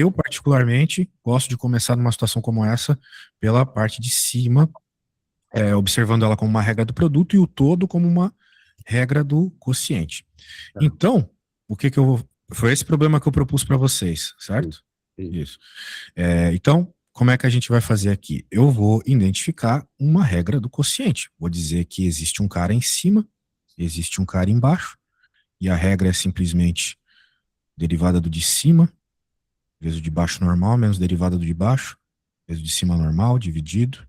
Eu, particularmente, gosto de começar numa situação como essa pela parte de cima, observando ela como uma regra do produto e o todo como uma regra do quociente. Tá. Então, o que que eu vou... Foi esse problema que eu propus para vocês, Sim, certo? sim. Isso. Então, como é que a gente vai fazer aqui? Eu vou identificar uma regra do quociente. Vou dizer que existe um cara em cima, existe um cara embaixo, e a regra é simplesmente derivada do de cima, vezes o de baixo normal, menos derivada do de baixo, vezes o de cima normal, dividido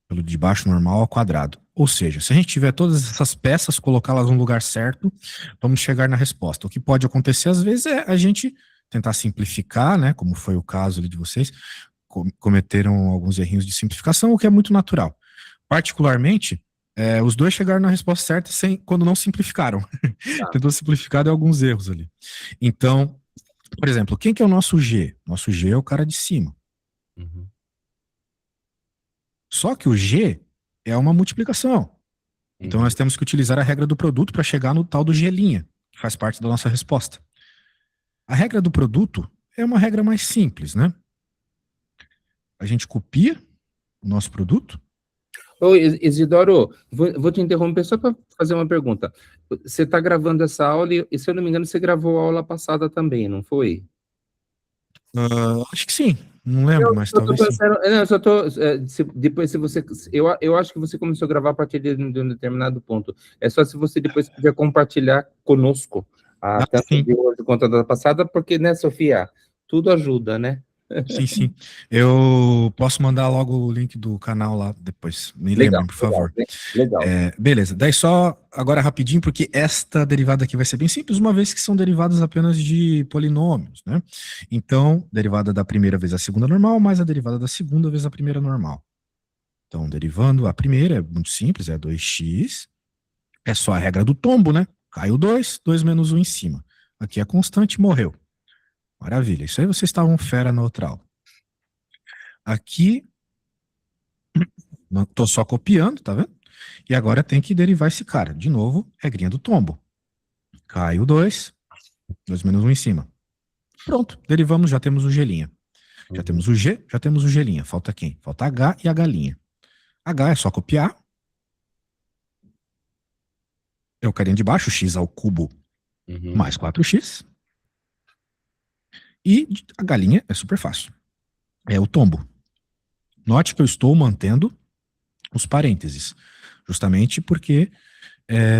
pelo de baixo normal ao quadrado. Ou seja, se a gente tiver todas essas peças, colocá-las no lugar certo, vamos chegar na resposta. O que pode acontecer, às vezes, é a gente tentar simplificar, né, como foi o caso ali de vocês, cometeram alguns errinhos de simplificação, o que é muito natural. Particularmente, os dois chegaram na resposta certa quando não simplificaram. Tá. Tentou simplificar, deu alguns erros ali. Então, por exemplo, quem que é o nosso G? Nosso G é o cara de cima. Uhum. Só que o G é uma multiplicação. Então Uhum. nós temos que utilizar a regra do produto para chegar no tal do G', que faz parte da nossa resposta. A regra do produto é uma regra mais simples, né? A gente copia o nosso produto. Ô, Isidoro, vou te interromper só para fazer uma pergunta. Você está gravando essa aula e, se eu não me engano, você gravou a aula passada também, não foi? Acho que sim, não lembro, Eu mas só tô talvez sim. pensando, não, eu só tô, depois se você, eu acho que você começou a gravar a partir de um determinado ponto. É só se você depois quiser compartilhar conosco, Ah, tanto sim, de hoje quanto da passada, porque, né, Sofia, tudo ajuda, né? sim, sim. Eu posso mandar logo o link do canal lá depois. Me Legal, lembrem, por legal, favor. legal. Beleza, daí só agora rapidinho, porque esta derivada aqui vai ser bem simples, uma vez que são derivadas apenas de polinômios, né? Então, derivada da primeira vez a segunda normal, mais a derivada da segunda vez a primeira normal. Então, derivando a primeira é muito simples, é 2x, é só a regra do tombo, né? Caiu 2, 2 menos 1 em cima. Aqui é constante, morreu. Maravilha, isso aí vocês estavam fera na outra aula. Aqui, tô só copiando, tá vendo? E agora tem que derivar esse cara. De novo, regrinha do tombo. Caiu 2, 2 menos 1 em cima. Pronto, derivamos, já temos o G'. Já Uhum. temos o G, já temos o G'. Falta quem? Falta H e a galinha. H é só copiar. É o carinha de baixo, x ao cubo Uhum. mais 4x. E a galinha é super fácil. É o tombo. Note que eu estou mantendo os parênteses, justamente porque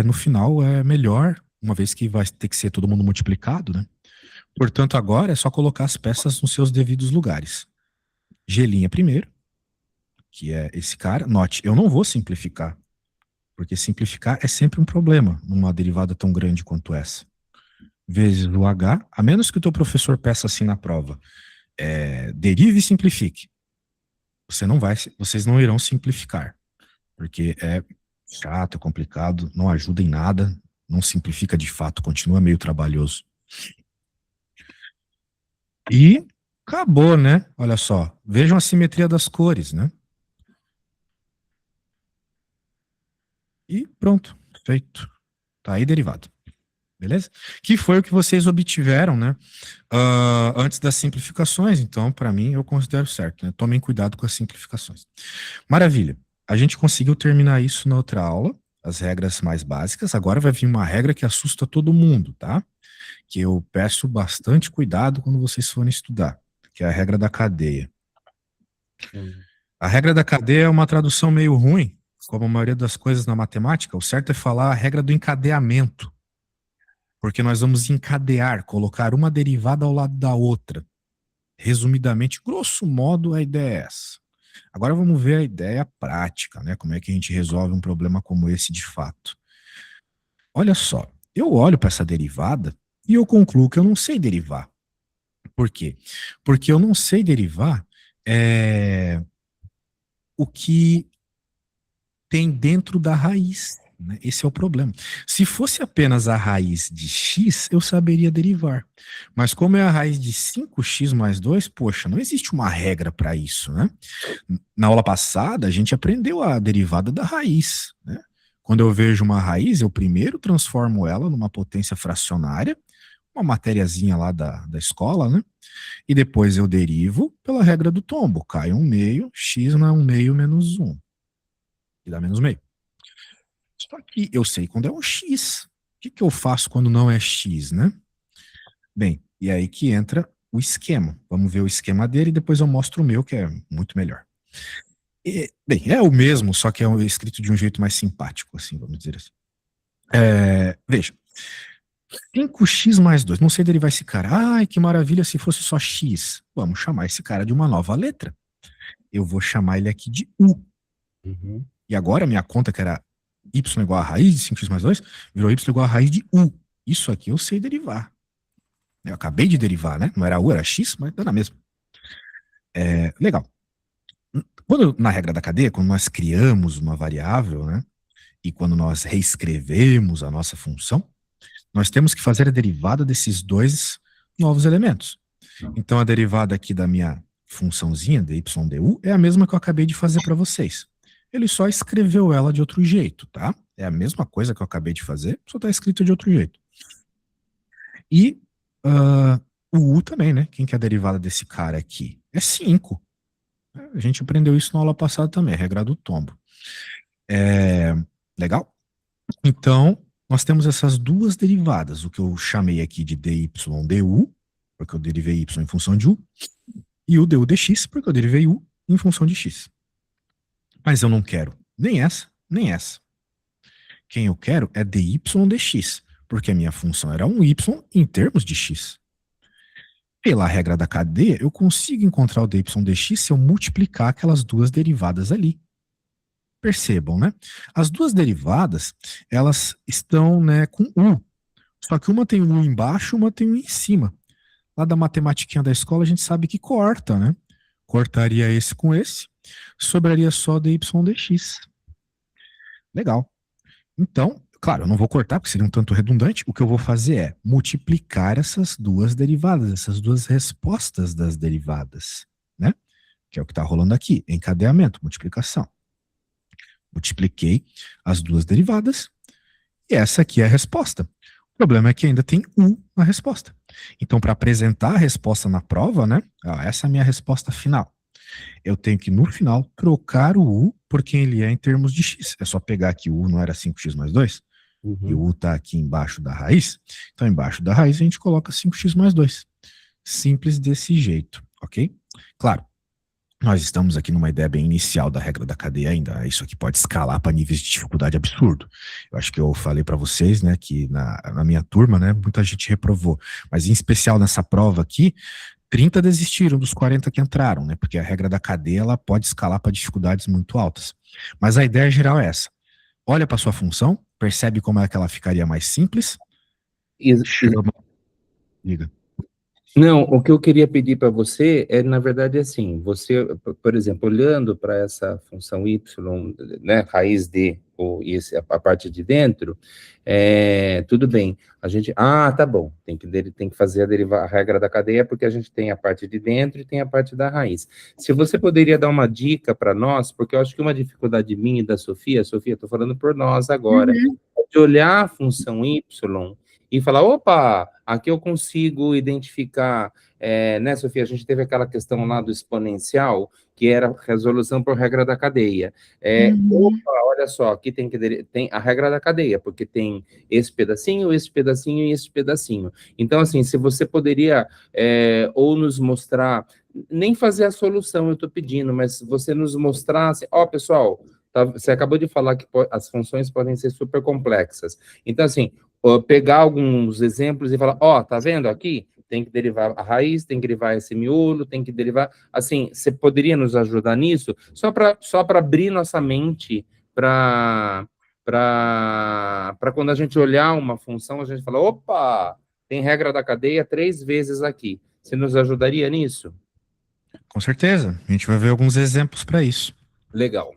no final é melhor, uma vez que vai ter que ser todo mundo multiplicado, né? Portanto, agora é só colocar as peças nos seus devidos lugares. G' primeiro, que é esse cara. Note, eu não vou simplificar, porque simplificar é sempre um problema numa derivada tão grande quanto essa. Vezes o H, a menos que o teu professor peça assim na prova, derive e simplifique. Vocês não irão simplificar, porque é chato, é complicado, não ajuda em nada, não simplifica de fato, continua meio trabalhoso. E acabou, né? Olha só, vejam a simetria das cores, né? E pronto, feito. Tá aí derivado. Beleza? Que foi o que vocês obtiveram, né? Antes das simplificações. Então, para mim, eu considero certo, né? Tomem cuidado com as simplificações. Maravilha. A gente conseguiu terminar isso na outra aula, as regras mais básicas. Agora vai vir uma regra que assusta todo mundo, tá? Que eu peço bastante cuidado quando vocês forem estudar, que é a regra da cadeia. Uhum. A regra da cadeia é uma tradução meio ruim, como a maioria das coisas na matemática. O certo é falar a regra do encadeamento, porque nós vamos encadear, colocar uma derivada ao lado da outra. Resumidamente, grosso modo, a ideia é essa. Agora vamos ver a ideia prática, né? Como é que a gente resolve um problema como esse de fato. Olha só, eu olho para essa derivada e eu concluo que eu não sei derivar. Por quê? Porque eu não sei derivar o que tem dentro da raiz, né? Esse é o problema. Se fosse apenas a raiz de x, eu saberia derivar. Mas como é a raiz de 5x mais 2, poxa, não existe uma regra para isso, né? Na aula passada, a gente aprendeu a derivada da raiz, né? Quando eu vejo uma raiz, eu primeiro transformo ela numa potência fracionária, uma matériazinha lá da escola, né? E depois eu derivo pela regra do tombo. Cai um meio, x não é um meio menos 1. E dá menos meio. Só que eu sei quando é um x. O que eu faço quando não é x, né? Bem, e aí que entra o esquema. Vamos ver o esquema dele e depois eu mostro o meu, que é muito melhor. Bem, é o mesmo, só que é escrito de um jeito mais simpático, assim, vamos dizer assim. Veja, 5x mais 2. Não sei derivar esse cara. Ai, que maravilha se fosse só x. Vamos chamar esse cara de uma nova letra. Eu vou chamar ele aqui de u. Uhum. E agora minha conta, que era y igual a raiz de 5x mais 2, virou y igual a raiz de u. Isso aqui eu sei derivar. Eu acabei de derivar, né? Não era u, era x, mas dá na mesma. Legal. Na regra da cadeia, quando nós criamos uma variável, né? E quando nós reescrevemos a nossa função, nós temos que fazer a derivada desses dois novos elementos. Então, a derivada aqui da minha funçãozinha, dy du, é a mesma que eu acabei de fazer para vocês. Ele só escreveu ela de outro jeito, tá? É a mesma coisa que eu acabei de fazer, só está escrito de outro jeito. E o u também, né? Quem que é a derivada desse cara aqui? É 5. A gente aprendeu isso na aula passada também, a regra do tombo. Legal? Então, nós temos essas duas derivadas, o que eu chamei aqui de dy du, porque eu derivei y em função de u, e o du dx, porque eu derivei u em função de x. Mas eu não quero nem essa, nem essa. Quem eu quero é dy dx, porque a minha função era um y em termos de x. Pela regra da cadeia, eu consigo encontrar o dy dx se eu multiplicar aquelas duas derivadas ali. Percebam, né? As duas derivadas, elas estão, né, com u. Só que uma tem um embaixo, uma tem um em cima. Lá da matematiquinha da escola, a gente sabe que corta, né? Cortaria esse com esse, sobraria só dy dx. Legal. Então, claro, eu não vou cortar, porque seria um tanto redundante. O que eu vou fazer é multiplicar essas duas derivadas, essas duas respostas das derivadas, né? Que é o que está rolando aqui, encadeamento, multiplicação. Multipliquei as duas derivadas, e essa aqui é a resposta. O problema é que ainda tem u na resposta. Então, para apresentar a resposta na prova, né? Essa é a minha resposta final. Eu tenho que, no final, trocar o u por quem ele é em termos de x. É só pegar que o u não era 5x mais 2, e o u está aqui embaixo da raiz. Então, embaixo da raiz, a gente coloca 5x mais 2. Simples desse jeito, ok? Claro, nós estamos aqui numa ideia bem inicial da regra da cadeia ainda. Isso aqui pode escalar para níveis de dificuldade absurdo. Eu acho que eu falei para vocês, né, que na minha turma, né, muita gente reprovou. Mas em especial nessa prova aqui, 30 desistiram dos 40 que entraram, né, porque a regra da cadeia ela pode escalar para dificuldades muito altas. Mas a ideia geral é essa. Olha para sua função, percebe como é que ela ficaria mais simples. Chama. Diga. Não, o que eu queria pedir para você é, na verdade, assim, você, por exemplo, olhando para essa função y, né, raiz de, ou a parte de dentro, tudo bem, a gente, tá bom, tem que fazer a regra da cadeia, porque a gente tem a parte de dentro e tem a parte da raiz. Se você poderia dar uma dica para nós, porque eu acho que uma dificuldade minha e da Sofia, estou falando por nós agora, de olhar a função y, e falar, opa, aqui eu consigo identificar, né, Sofia, a gente teve aquela questão lá do exponencial, que era resolução por regra da cadeia. Opa, olha só, aqui tem a regra da cadeia, porque tem esse pedacinho e esse pedacinho. Então, assim, se você poderia ou nos mostrar, nem fazer a solução, eu estou pedindo, mas você nos mostrasse, pessoal, você acabou de falar que as funções podem ser super complexas. Então, assim, pegar alguns exemplos e falar, tá vendo aqui? Tem que derivar a raiz, tem que derivar esse miolo, tem que derivar... Assim, você poderia nos ajudar nisso? Só para abrir nossa mente para quando a gente olhar uma função, a gente fala, opa, tem regra da cadeia 3 vezes aqui. Você nos ajudaria nisso? Com certeza. A gente vai ver alguns exemplos para isso. Legal.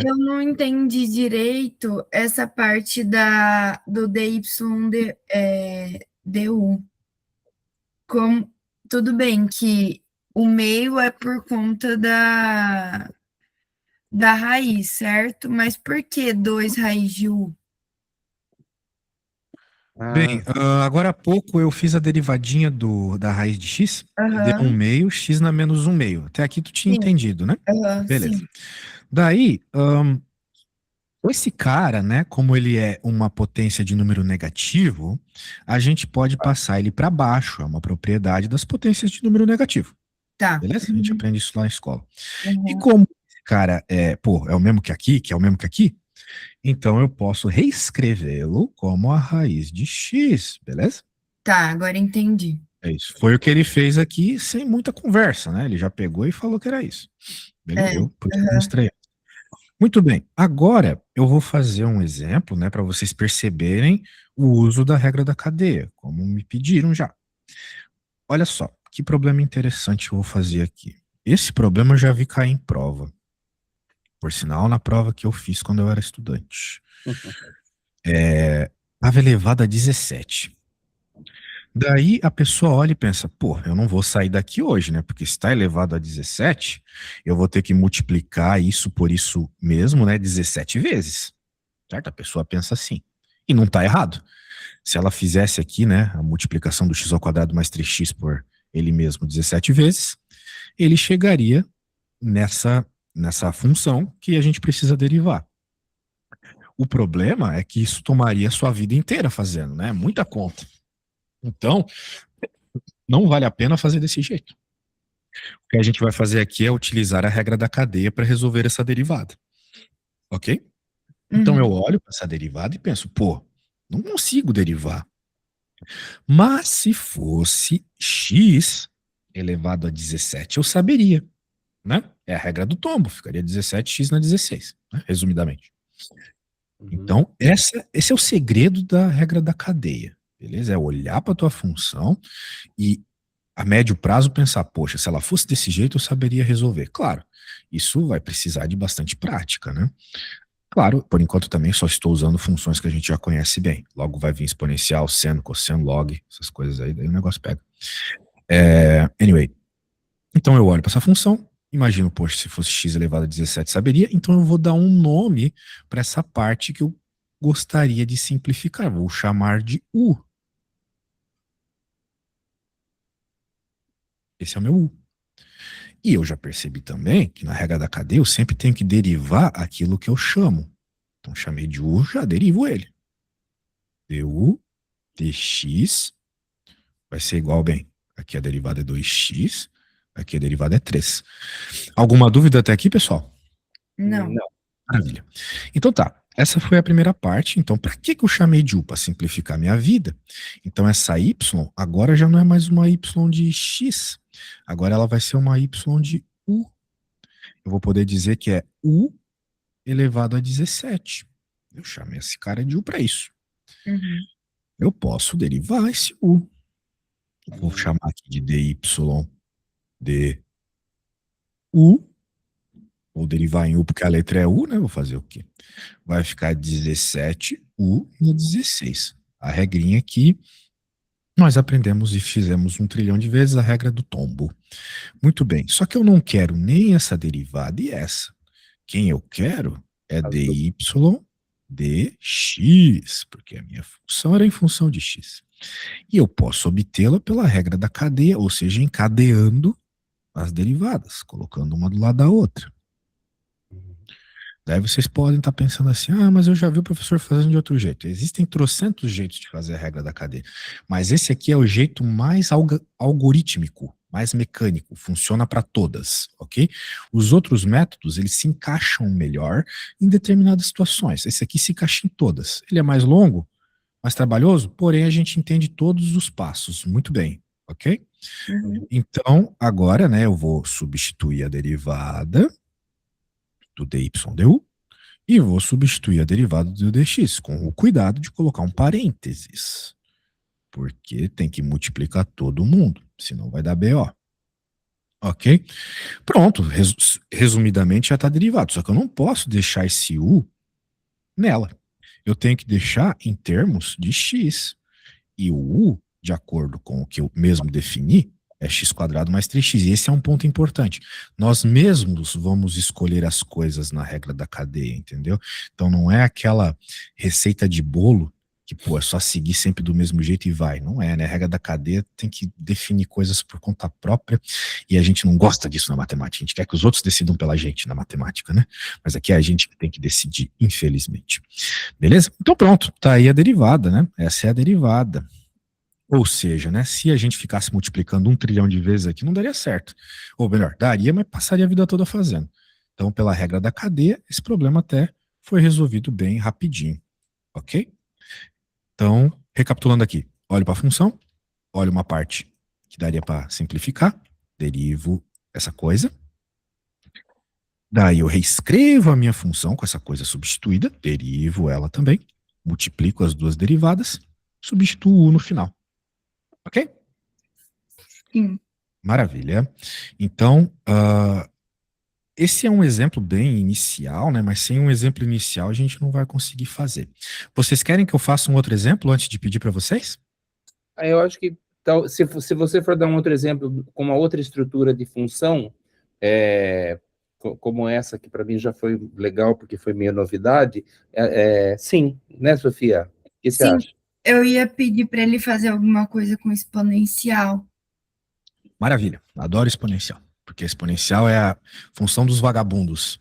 Eu não entendi direito essa parte do du. Tudo bem que o meio é por conta da raiz, certo? Mas por que 2 raiz de u? Bem, agora há pouco eu fiz a derivadinha da raiz de x, que deu 1 Aham. meio, x na menos 1 meio. Até aqui tu tinha Sim. entendido, né? Aham, Beleza. sim. Daí, esse cara, né, como ele é uma potência de número negativo, a gente pode passar ele para baixo, é uma propriedade das potências de número negativo. Tá. Beleza? A gente aprende isso lá na escola. E Uhum. como esse cara é o mesmo que aqui, que é o mesmo que aqui, então eu posso reescrevê-lo como a raiz de x, beleza? Tá, agora entendi. É isso. Foi o que ele fez aqui sem muita conversa, né? Ele já pegou e falou que era isso. Beleza? É. Por isso que eu Aham. mostrei. Muito bem. Agora eu vou fazer um exemplo, né, para vocês perceberem o uso da regra da cadeia, como me pediram já. Olha só, que problema interessante eu vou fazer aqui. Esse problema eu já vi cair em prova. Por sinal, na prova que eu fiz quando eu era estudante. Estava elevado a 17. Daí a pessoa olha e pensa, pô, eu não vou sair daqui hoje, né? Porque se está elevado a 17, eu vou ter que multiplicar isso por isso mesmo, né? 17 vezes. Certo? A pessoa pensa assim. E não está errado. Se ela fizesse aqui, né, a multiplicação do x ao quadrado mais 3x por ele mesmo 17 vezes, ele chegaria nessa função que a gente precisa derivar. O problema é que isso tomaria a sua vida inteira fazendo, né? Muita conta. Então, não vale a pena fazer desse jeito. O que a gente vai fazer aqui é utilizar a regra da cadeia para resolver essa derivada. Ok? Então eu olho para essa derivada e penso, pô, não consigo derivar. Mas se fosse x elevado a 17, eu saberia, né? É a regra do tombo, ficaria 17x na 16, né? Resumidamente. Então, esse é o segredo da regra da cadeia, beleza? É olhar para tua função e, a médio prazo, pensar, poxa, se ela fosse desse jeito, eu saberia resolver. Claro, isso vai precisar de bastante prática, né? Claro, por enquanto também só estou usando funções que a gente já conhece bem. Logo vai vir exponencial, seno, cosseno, log, essas coisas aí, daí o negócio pega. Anyway, então eu olho para essa função, imagino, poxa, se fosse x elevado a 17 saberia, então eu vou dar um nome para essa parte que eu gostaria de simplificar, vou chamar de u. Esse é o meu u. E eu já percebi também que na regra da cadeia eu sempre tenho que derivar aquilo que eu chamo. Então chamei de u, já derivo ele. du dx vai ser igual, bem, aqui a derivada é 2x, aqui a derivada é 3. Alguma dúvida até aqui, pessoal? Não. Maravilha. Então tá, essa foi a primeira parte. Então, para que eu chamei de u? Para simplificar minha vida. Então, essa y agora já não é mais uma y de x, agora ela vai ser uma y de u. Eu vou poder dizer que é u elevado a 17. Eu chamei esse cara de u para isso. Eu posso derivar esse u. Vou chamar aqui de dy de u. Vou derivar em u porque a letra é u, né? Vou fazer o quê? Vai ficar 17u na 16. A regrinha aqui, nós aprendemos e fizemos 1 trilhão de vezes a regra do tombo. Muito bem, só que eu não quero nem essa derivada e essa. Quem eu quero é dy dx, porque a minha função era em função de x. E eu posso obtê-la pela regra da cadeia, ou seja, encadeando as derivadas, colocando uma do lado da outra. Daí vocês podem estar pensando assim, mas eu já vi o professor fazendo de outro jeito. Existem trocentos jeitos de fazer a regra da cadeia, mas esse aqui é o jeito mais algorítmico, mais mecânico, funciona para todas, ok? Os outros métodos, eles se encaixam melhor em determinadas situações. Esse aqui se encaixa em todas. Ele é mais longo, mais trabalhoso, porém a gente entende todos os passos muito bem, ok? Então, agora, né, eu vou substituir a derivada do dy du e vou substituir a derivada do dx, com o cuidado de colocar um parênteses, porque tem que multiplicar todo mundo, senão vai dar BO. Ok? Pronto, resumidamente já está derivado, só que eu não posso deixar esse u nela. Eu tenho que deixar em termos de x, e o u, de acordo com o que eu mesmo defini, é x² mais 3x. E esse é um ponto importante. Nós mesmos vamos escolher as coisas na regra da cadeia, entendeu? Então não é aquela receita de bolo que, pô, é só seguir sempre do mesmo jeito e vai. Não é, né? A regra da cadeia tem que definir coisas por conta própria e a gente não gosta disso na matemática. A gente quer que os outros decidam pela gente na matemática, né? Mas aqui é a gente que tem que decidir, infelizmente. Beleza? Então pronto, tá aí a derivada, né? Essa é a derivada. Ou seja, né, se a gente ficasse multiplicando 1 trilhão de vezes aqui, não daria certo. Ou melhor, daria, mas passaria a vida toda fazendo. Então, pela regra da cadeia, esse problema até foi resolvido bem rapidinho. Ok? Então, recapitulando aqui. Olho para a função, olho uma parte que daria para simplificar, derivo essa coisa. Daí eu reescrevo a minha função com essa coisa substituída, derivo ela também, multiplico as duas derivadas, substituo no final. Ok? Sim. Maravilha. Então, esse é um exemplo bem inicial, né? Mas sem um exemplo inicial a gente não vai conseguir fazer. Vocês querem que eu faça um outro exemplo antes de pedir para vocês? Aí eu acho que se você for dar um outro exemplo com uma outra estrutura de função, como essa, que para mim já foi legal, porque foi meio novidade, sim, né, Sofia? O que você Sim, acha? eu ia pedir para ele fazer alguma coisa com exponencial. Maravilha. Adoro exponencial. Porque exponencial é a função dos vagabundos.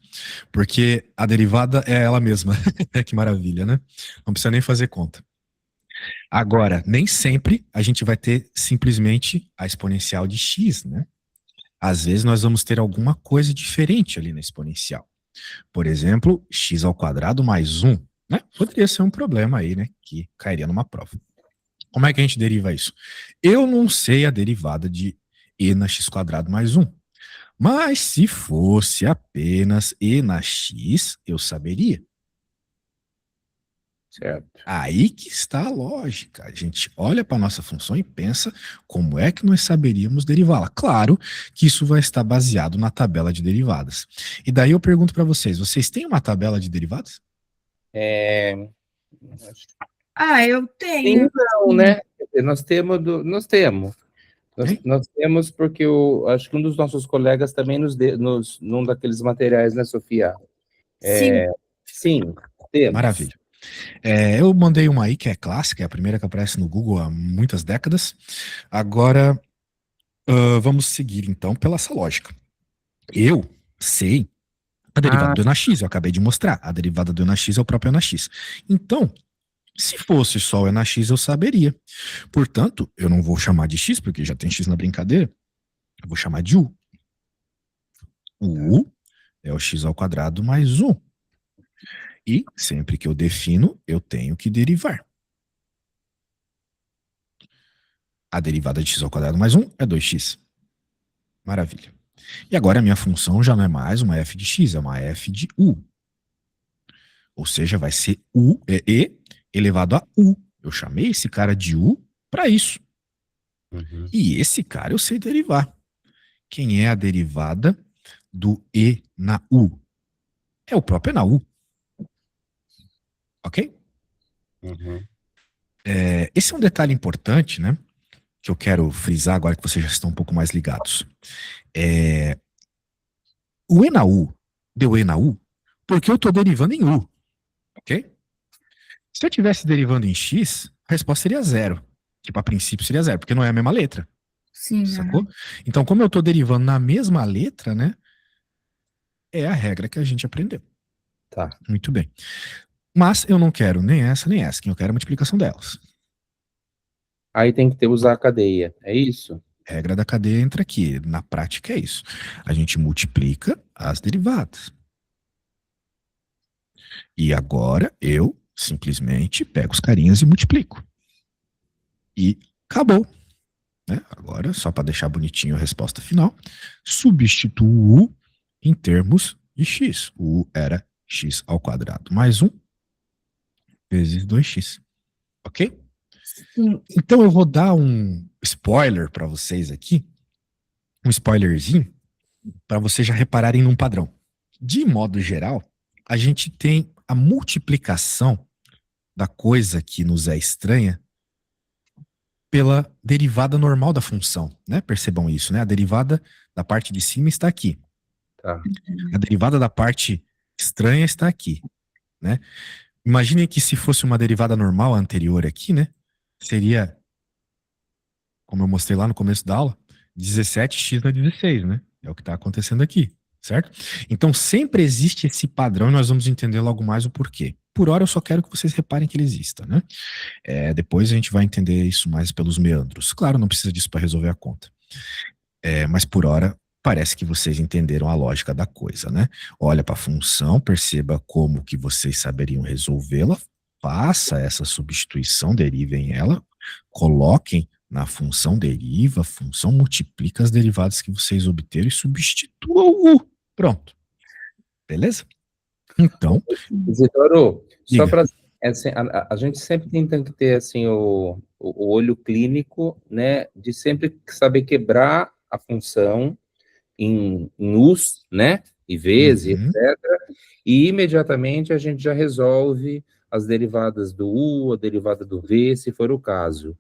Porque a derivada é ela mesma. Que maravilha, né? Não precisa nem fazer conta. Agora, nem sempre a gente vai ter simplesmente a exponencial de x, né? Às vezes nós vamos ter alguma coisa diferente ali na exponencial. Por exemplo, x ao quadrado mais 1, né? Poderia ser um problema aí, né? Que cairia numa prova. Como é que a gente deriva isso? Eu não sei a derivada de e na x quadrado mais 1. Mas se fosse apenas e na x, eu saberia. Certo. Aí que está a lógica. A gente olha para a nossa função e pensa como é que nós saberíamos derivá-la. Claro que isso vai estar baseado na tabela de derivadas. E daí eu pergunto para vocês, vocês têm uma tabela de derivadas? Ah, eu tenho. Sim, não, né? Nós temos, nós temos. Tem? Nós temos porque acho que um dos nossos colegas também num daqueles materiais, né, Sofia? Sim. Sim, temos. Maravilha. Eu mandei uma aí que é clássica, é a primeira que aparece no Google há muitas décadas. Agora, vamos seguir então pela essa lógica. Eu sei a derivada do NX, eu acabei de mostrar. A derivada do NX é o próprio NX. Então, se fosse só o NX, eu saberia. Portanto, eu não vou chamar de x, porque já tem x na brincadeira. Eu vou chamar de u. O u é o x ao quadrado mais 1. E sempre que eu defino, eu tenho que derivar. A derivada de x ao quadrado mais 1 é 2x. Maravilha. E agora a minha função já não é mais uma f de x, é uma f de u. Ou seja, vai ser e elevado a u. Eu chamei esse cara de u para isso. Uhum. E esse cara eu sei derivar. Quem é a derivada do e na u? É o próprio e na u. Ok? Uhum. Esse é um detalhe importante, né? Que eu quero frisar agora que vocês já estão um pouco mais ligados. O e na u deu e na u porque eu estou derivando em u. Ok? Se eu estivesse derivando em x, a resposta seria 0. Tipo, a princípio seria 0, porque não é a mesma letra. Sim. Sacou? Então, como eu estou derivando na mesma letra, né? É a regra que a gente aprendeu. Tá. Muito bem. Mas eu não quero nem essa, nem essa. Eu quero a multiplicação delas. Aí tem que usar a cadeia, é isso? Regra da cadeia entra aqui. Na prática é isso. A gente multiplica as derivadas. E agora eu simplesmente pego os carinhas e multiplico. E acabou. Né? Agora, só para deixar bonitinho a resposta final, substituo u em termos de x. O u era x ao quadrado mais 1 vezes 2x. Ok? Sim. Então eu vou dar um spoiler para vocês aqui, um spoilerzinho, para vocês já repararem num padrão. De modo geral, a gente tem a multiplicação da coisa que nos é estranha pela derivada normal da função, né? Percebam isso, né? A derivada da parte de cima está aqui. Tá. A derivada da parte estranha está aqui, né? Imaginem que se fosse uma derivada normal anterior aqui, né? Seria, como eu mostrei lá no começo da aula, 17x na 16, né? É o que está acontecendo aqui, certo? Então sempre existe esse padrão e nós vamos entender logo mais o porquê. Por hora eu só quero que vocês reparem que ele exista, né? Depois a gente vai entender isso mais pelos meandros. Claro, não precisa disso para resolver a conta. Mas por hora parece que vocês entenderam a lógica da coisa, né? Olha para a função, perceba como que vocês saberiam resolvê-la, faça essa substituição, derivem ela, coloquem na função deriva, a função multiplica as derivadas que vocês obteram e substituam-o. Pronto. Beleza? Então, Isidoro, só diga. para assim, a gente sempre tem que ter assim o olho clínico, né, de sempre saber quebrar a função em us, né, e vs, e Uhum. etc. E imediatamente a gente já resolve as derivadas do u, a derivada do v, se for o caso.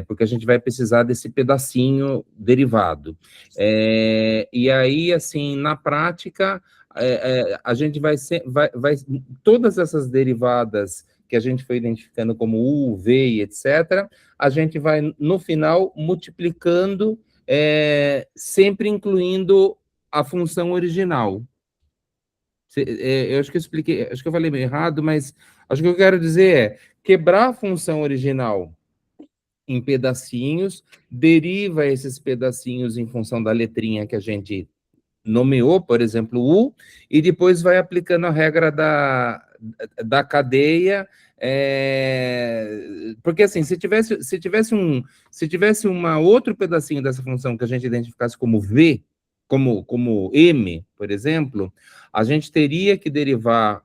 Porque a gente vai precisar desse pedacinho derivado. E aí, assim, na prática, a gente todas essas derivadas que a gente foi identificando como u, v e etc., a gente vai, no final, multiplicando, sempre incluindo a função original. Eu acho que eu expliquei, acho que eu falei meio errado, mas acho que o que eu quero dizer é quebrar a função original em pedacinhos, deriva esses pedacinhos em função da letrinha que a gente nomeou, por exemplo, U, e depois vai aplicando a regra da cadeia, porque assim, se tivesse uma outro pedacinho dessa função que a gente identificasse como V, como M, por exemplo, a gente teria que derivar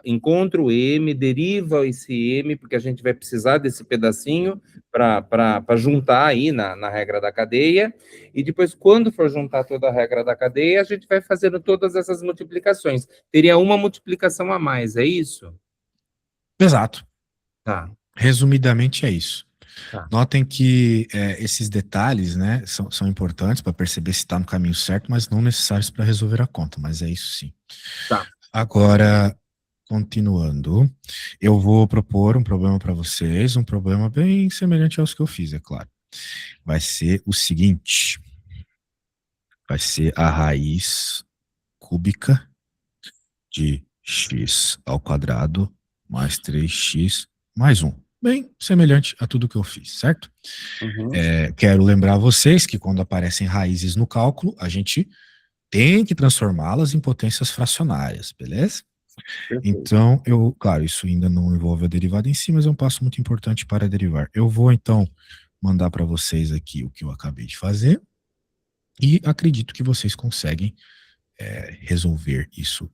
encontra o M, deriva esse M, porque a gente vai precisar desse pedacinho para juntar aí na regra da cadeia, e depois, quando for juntar toda a regra da cadeia, a gente vai fazendo todas essas multiplicações. Teria uma multiplicação a mais, é isso? Exato. Tá, Resumidamente é isso. tá. Notem que esses detalhes, né, são importantes para perceber se está no caminho certo, mas não necessários para resolver a conta, mas é isso sim. Tá. Agora, continuando, eu vou propor um problema para vocês, um problema bem semelhante aos que eu fiz, é claro. Vai ser o seguinte: vai ser a raiz cúbica de x ao quadrado mais 3x mais 1. Bem semelhante a tudo que eu fiz, certo? Uhum. Quero lembrar vocês que quando aparecem raízes no cálculo, a gente tem que transformá-las em potências fracionárias, beleza? Perfeito. Então, claro, isso ainda não envolve a derivada em si, mas é um passo muito importante para derivar. Eu vou, então, mandar para vocês aqui o que eu acabei de fazer e acredito que vocês conseguem resolver isso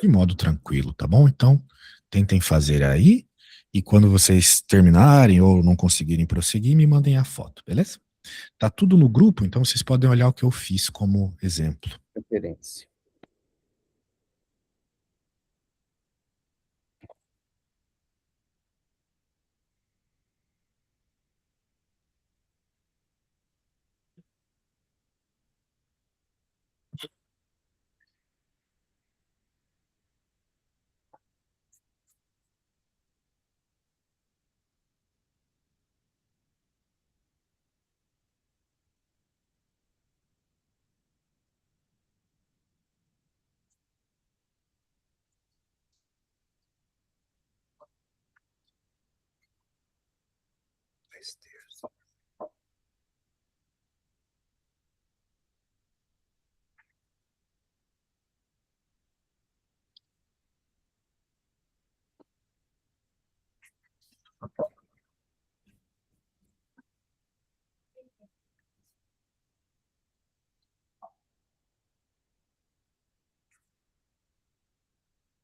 de modo tranquilo, tá bom? Então, tentem fazer aí e quando vocês terminarem ou não conseguirem prosseguir, me mandem a foto, beleza? Tá tudo no grupo, então vocês podem olhar o que eu fiz como exemplo. Referência.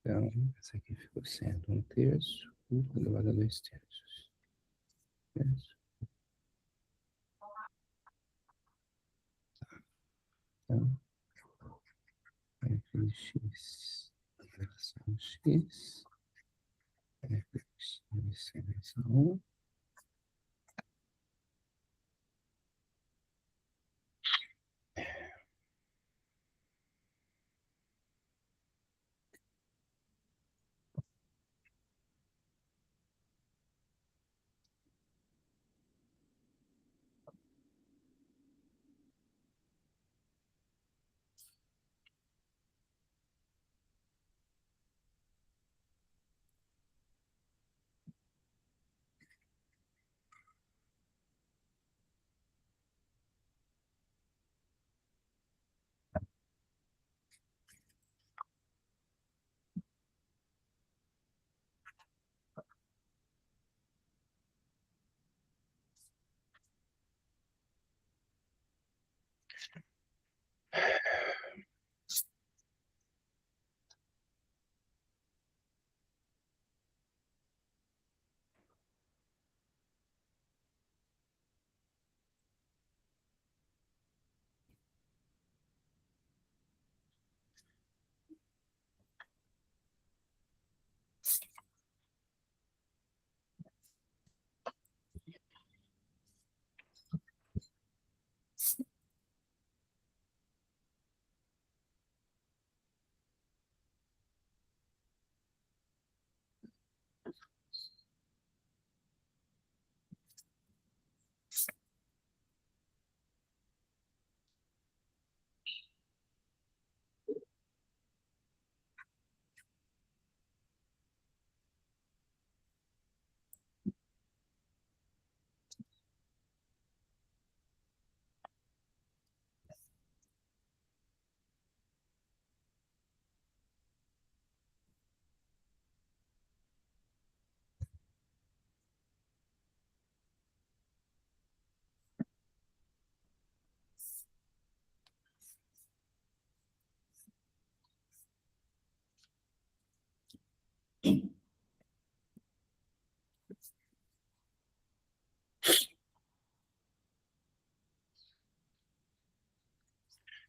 Então, essa aqui ficou sendo 1/3, U elevado a 2/3. Isso. Então, f de x relação x, f de x relação 1.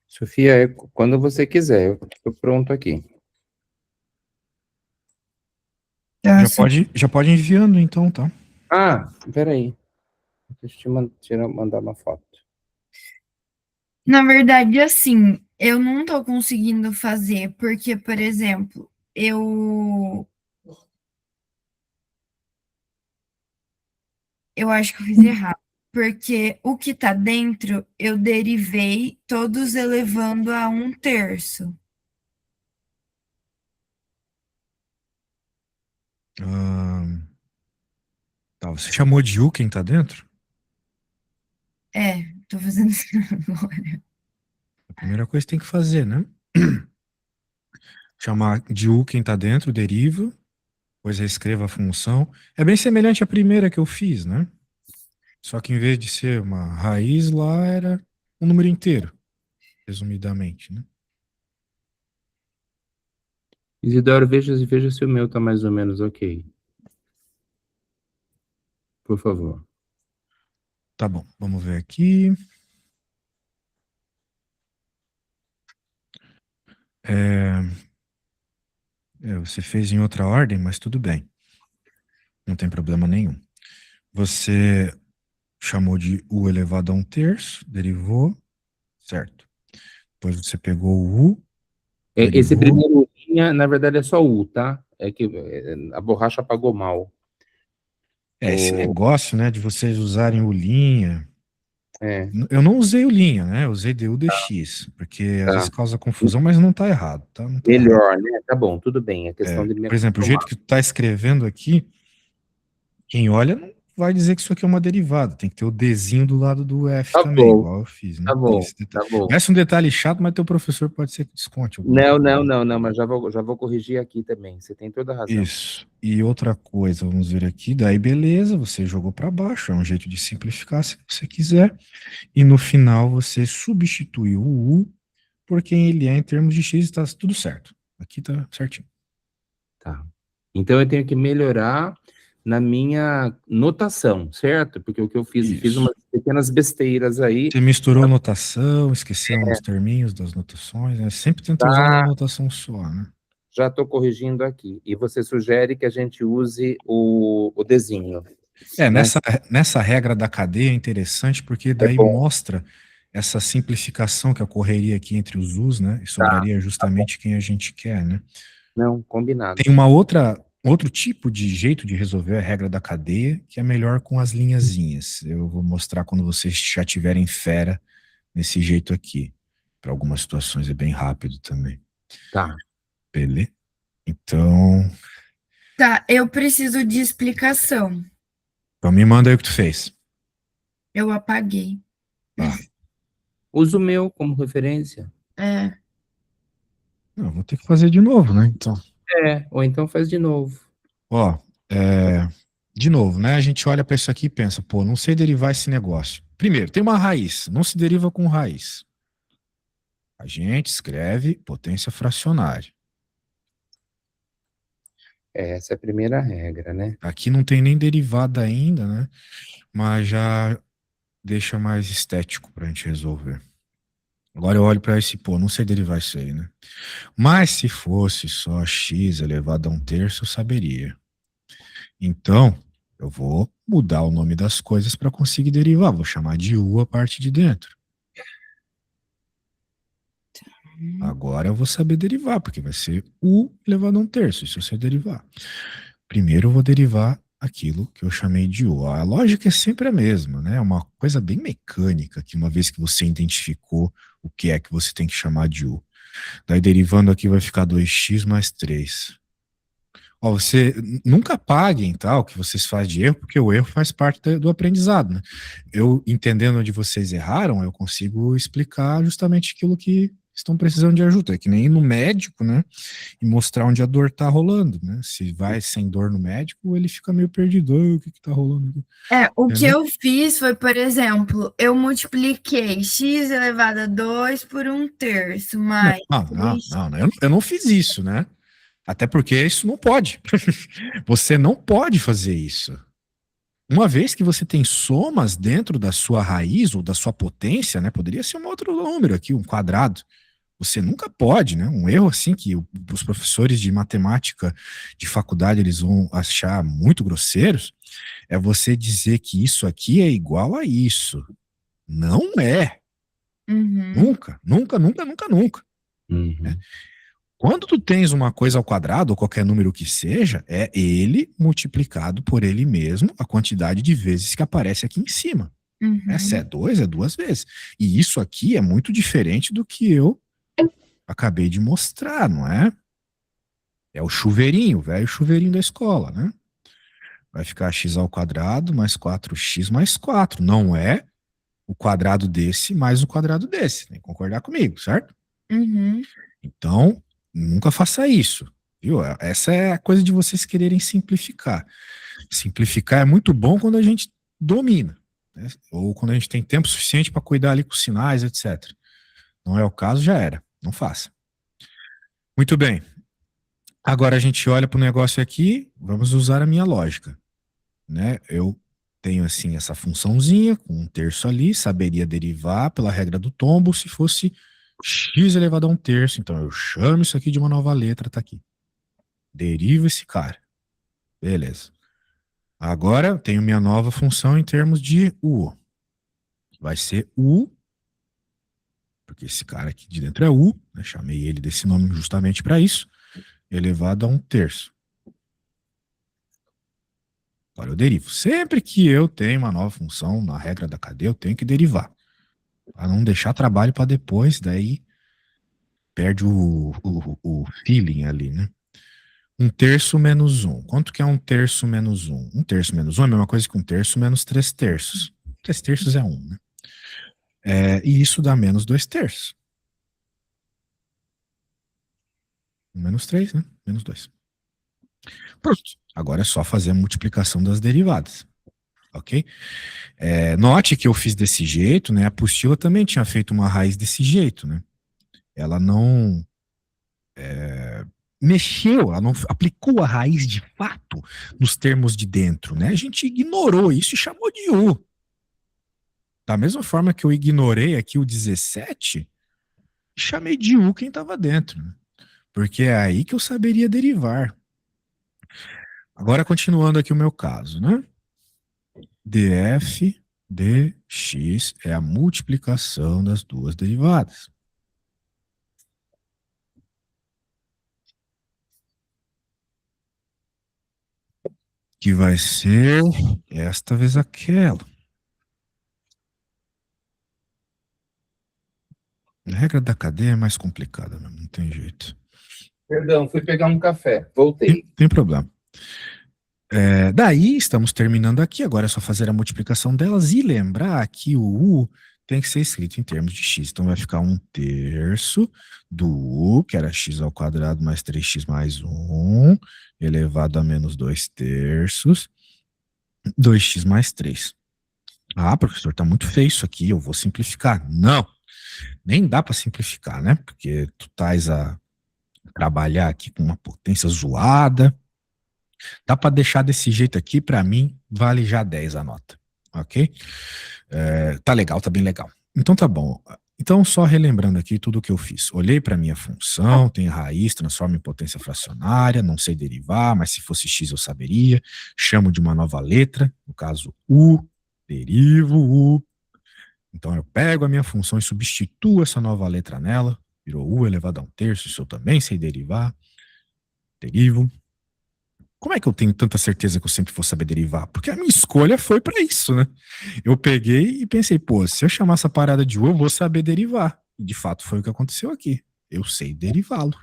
Sofia, quando você quiser, eu estou pronto aqui. Já pode ir enviando, então, tá? Ah, peraí. Deixa eu mandar uma foto. Na verdade, assim, eu não tô conseguindo fazer, porque, por exemplo, eu acho que eu fiz errado. Porque o que tá dentro, eu derivei todos elevando a 1/3. Tá, você chamou de U quem tá dentro? É, tô fazendo isso agora. A primeira coisa que tem que fazer, né? Chamar de U quem tá dentro, deriva, depois reescreva a função. É bem semelhante à primeira que eu fiz, né? Só que em vez de ser uma raiz, lá era um número inteiro, resumidamente, né? Isidoro, veja se o meu tá mais ou menos ok. Por favor. Tá bom, vamos ver aqui. Você fez em outra ordem, mas tudo bem. Não tem problema nenhum. Você chamou de U elevado a 1/3, derivou, certo. Depois você pegou o U, Esse derivou. primeiro linha, na verdade, é só U, tá? É que a borracha apagou mal. Esse negócio, né, de vocês usarem o linha. É, Eu não usei o linha, né? Eu usei DU DX, porque às vezes tá. causa confusão, mas não tá errado, tá? Não tá errado. Melhor, né? Tá bom, tudo bem. É questão de me Por exemplo, o jeito acostumar. que tu tá escrevendo aqui, quem olha não vai dizer que isso aqui é uma derivada. Tem que ter o Dzinho do lado do F Tá também, bom, igual eu fiz, tá né? Tem bom, esse detalhe. tá bom. Parece um detalhe chato, mas teu professor pode ser que desconte alguma Não, coisa. não, não, não, mas já vou corrigir aqui também. Você tem toda a razão. Isso. E outra coisa, vamos ver aqui. Daí, beleza, você jogou para baixo. É um jeito de simplificar se você quiser. E no final, você substituiu o U por quem ele é em termos de X, está tudo certo. Aqui tá certinho. Tá. Então eu tenho que melhorar na minha notação, certo? Porque o que eu fiz Isso. umas pequenas besteiras aí. Você misturou notação, esqueceu uns terminhos das notações, né? Sempre tenta usar uma Tá, notação só, né? já estou corrigindo aqui. E você sugere que a gente use o desenho, né? Nessa regra da cadeia é interessante porque É daí bom, mostra essa simplificação que ocorreria aqui entre os Us, né? E tá, sobraria tá bom. justamente quem a gente quer, né? Não, combinado. Tem outro tipo de jeito de resolver a regra da cadeia que é melhor com as linhazinhas. Eu vou mostrar quando vocês já tiverem fera nesse jeito aqui. Para algumas situações é bem rápido também. Tá. Beleza? Então, Tá, eu preciso de explicação. me manda aí o que tu fez. Eu apaguei. Tá. Usa o meu como referência. É, Não, vou ter que fazer de novo, né? Então, Ou então faz de novo. ó, de novo, né? A gente olha para isso aqui e pensa, pô, não sei derivar esse negócio. Primeiro, tem uma raiz, não se deriva com raiz. A gente escreve potência fracionária. Essa é a primeira regra, né? Aqui não tem nem derivada ainda, né? Mas já deixa mais estético para a gente resolver. Agora eu olho para esse, pô, não sei derivar isso aí, né? Mas se fosse só x elevado a 1/3, eu saberia. Então, eu vou mudar o nome das coisas para conseguir derivar. Vou chamar de u a parte de dentro. Agora eu vou saber derivar, porque vai ser u elevado a 1/3, isso eu sei derivar. Primeiro eu vou derivar aquilo que eu chamei de u. A lógica é sempre a mesma, né? É uma coisa bem mecânica, que uma vez que você identificou o que é que você tem que chamar de u. Daí derivando aqui vai ficar 2x mais 3. Ó, você nunca paguem tal que vocês fazem de erro, porque o erro faz parte do aprendizado, né? Eu entendendo onde vocês erraram, eu consigo explicar justamente aquilo que estão precisando de ajuda. É que nem ir no médico, né? E mostrar onde a dor tá rolando, né? Se vai sem dor no médico, ele fica meio perdido. O que que tá rolando aqui? o que Entendeu? eu fiz foi, por exemplo, eu multipliquei x elevado a 2 por 1/3, mais Não, eu não fiz isso, né? Até porque isso não pode. Você não pode fazer isso. Uma vez que você tem somas dentro da sua raiz ou da sua potência, né? Poderia ser um outro número aqui, um quadrado. Você nunca pode, né? Um erro assim que os professores de matemática de faculdade eles vão achar muito grosseiros é você dizer que isso aqui é igual a isso. Não é. Uhum. Nunca, nunca, nunca, nunca, nunca. Uhum. Quando tu tens uma coisa ao quadrado, ou qualquer número que seja, é ele multiplicado por ele mesmo a quantidade de vezes que aparece aqui em cima. Uhum. Se é 2, é 2 vezes. E isso aqui é muito diferente do que eu acabei de mostrar, não é? É o chuveirinho, o velho chuveirinho da escola, né? Vai ficar x ao quadrado mais 4x mais 4. Não é o quadrado desse mais o quadrado desse. Tem que concordar comigo, certo? Uhum. Então, nunca faça isso. Viu? Essa é a coisa de vocês quererem simplificar. Simplificar é muito bom quando a gente domina, né? Ou quando a gente tem tempo suficiente para cuidar ali com os sinais, etc. Não é o caso, já era. Não faça. Muito bem. Agora a gente olha para o negócio aqui, vamos usar a minha lógica, né? Eu tenho assim essa funçãozinha com um terço ali, saberia derivar pela regra do tombo se fosse x elevado a um terço. Então eu chamo isso aqui de uma nova letra, tá aqui. Derivo esse cara. Beleza. Agora eu tenho minha nova função em termos de u. Vai ser u, porque esse cara aqui de dentro é u, né? Chamei ele desse nome justamente para isso, elevado a um terço. Agora eu derivo. Sempre que eu tenho uma nova função na regra da cadeia, eu tenho que derivar. Para não deixar trabalho para depois, daí perde o feeling ali, né? Um terço menos um. Quanto que é um terço menos um? Um terço menos um é a mesma coisa que um terço menos 3 terços. 3 terços é um, né? E isso dá menos 2 terços. Menos 3, né? Menos 2. Pronto. Agora é só fazer a multiplicação das derivadas. Ok? Note que eu fiz desse jeito, né? A apostila também tinha feito uma raiz desse jeito, né? Ela não mexeu, ela não aplicou a raiz de fato nos termos de dentro, né? A gente ignorou isso e chamou de U. Da mesma forma que eu ignorei aqui o 17, chamei de U quem estava dentro, né? Porque é aí que eu saberia derivar. Agora, continuando aqui o meu caso, né? df dx é a multiplicação das duas derivadas. Que vai ser esta vezes aquela. A regra da cadeia é mais complicada, não tem jeito. Perdão, fui pegar um café. Voltei. Tem problema. Daí, estamos terminando aqui. Agora é só fazer a multiplicação delas e lembrar que o U tem que ser escrito em termos de x. Então, vai ficar 1/3 do U, que era x ao quadrado mais 3x mais 1, elevado a menos 2/3, 2x mais 3. Ah, professor, tá muito feio isso aqui, eu vou simplificar. Não, nem dá para simplificar, né? Porque tu estás a trabalhar aqui com uma potência zoada. Dá para deixar desse jeito aqui, para mim, vale já 10 a nota. Ok? Tá legal, tá bem legal. Então tá bom. Então, só relembrando aqui tudo o que eu fiz. Olhei para minha função, tem raiz, transforma em potência fracionária, não sei derivar, mas se fosse x eu saberia. Chamo de uma nova letra, no caso u, derivo u. Então eu pego a minha função e substituo essa nova letra nela, virou u elevado a 1/3, isso eu também sei derivar. Derivo. Como é que eu tenho tanta certeza que eu sempre vou saber derivar? Porque a minha escolha foi para isso, né? Eu peguei e pensei, pô, se eu chamar essa parada de U, eu vou saber derivar. E de fato foi o que aconteceu aqui. Eu sei derivá-lo.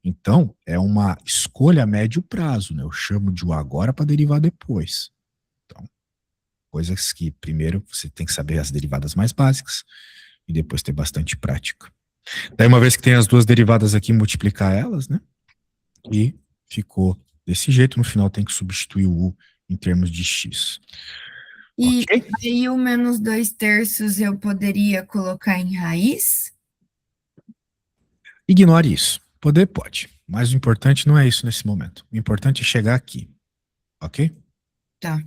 Então, é uma escolha a médio prazo, né? Eu chamo de U agora para derivar depois. Então, coisas que primeiro você tem que saber as derivadas mais básicas e depois ter bastante prática. Daí, uma vez que tem as duas derivadas aqui, multiplicar elas, né? E ficou desse jeito, no final tem que substituir o U em termos de x. E Ok? aí o menos 2/3 eu poderia colocar em raiz? Ignore isso. Poder pode. Mas o importante não é isso nesse momento. O importante é chegar aqui. Ok? Tá.